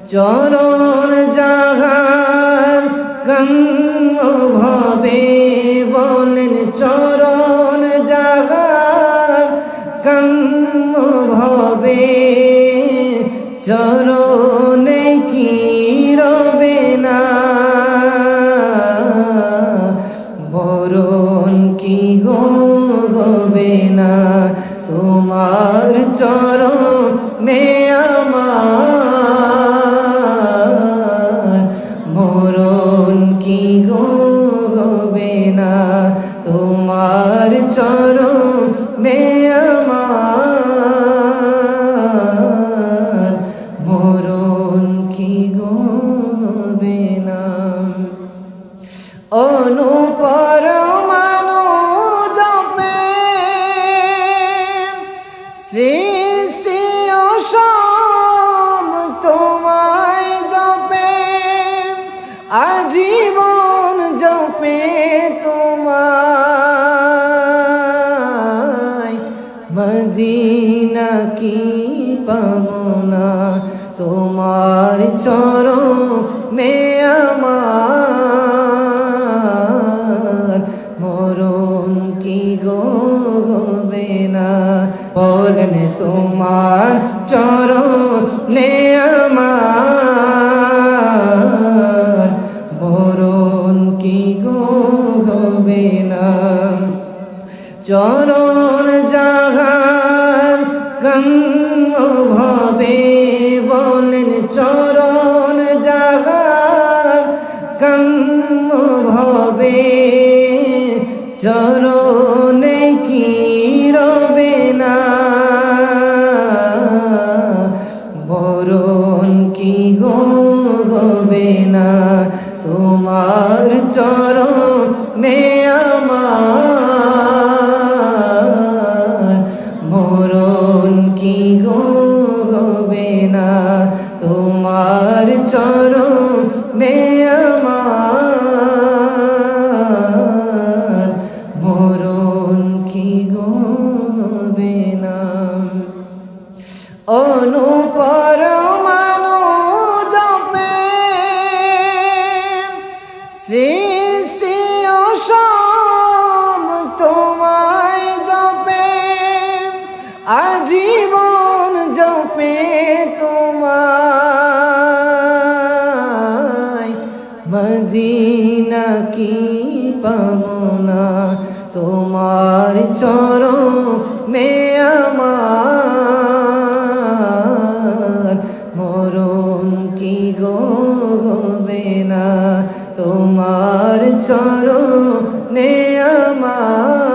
চরণ জাগার গঙ্গ ভাবে বলেন চরণ জাগার গঙ্গ ভাবে চরণে কি রবে না বরণ কি গবে না তোমার চরণে আমার মরণ কি গবে না তোমার চরণে আমার মরণ কি গবে না অনুপরমাণু জপে সৃষ্টি অসম তোমায় জপে আজীবন জপে তোমায় মদিনা কি পাবো না তোমার চরণে আমার মরণ কি গবে না বলেন তোমার চরণে আমার মরণ কি গবে না চরণ জাগার গঙ্গ ভাবে বলেন চরণ জাগার গঙ্গ ভাবে চরণে কি রবে না বরণ কি গবে না তোমার চরণে আমার মরণ কি গবে না তোমার চরণে আমার মরণ কি গবে না অনুপরমাণু জপে সৃষ্টি অসম তোমায় জপে আজীবন জপে তোমায় মদিনা কি পাবো না তোমার চরণে আমার মরণ কি গবে না তোমার চরণে আমার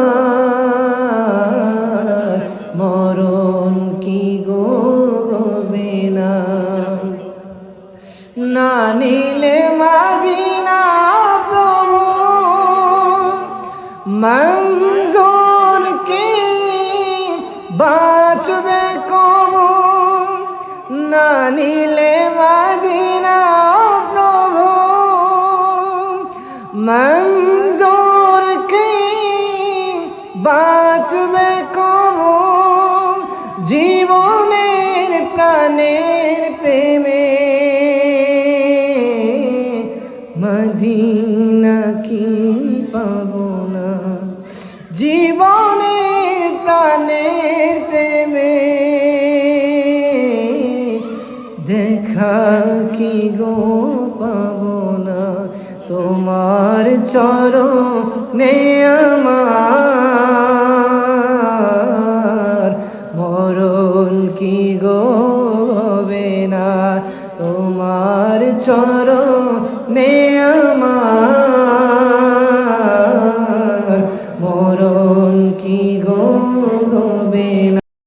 মরণ কি গবে না না নিলে মদিনা প্রভু মঞ্জুর কি বাঁচবে কবু না নিলে মদিনা প্রভু মঞ্জুর কি বাঁচবে কবু জীবনের প্রাণের প্রেমে মদিনা কি পাবো না জীবনের প্রাণের প্রেমে দেখা কি গো পাবো না তোমার চরণে আমার মরণ কি গবে না তোমার চরণে আমার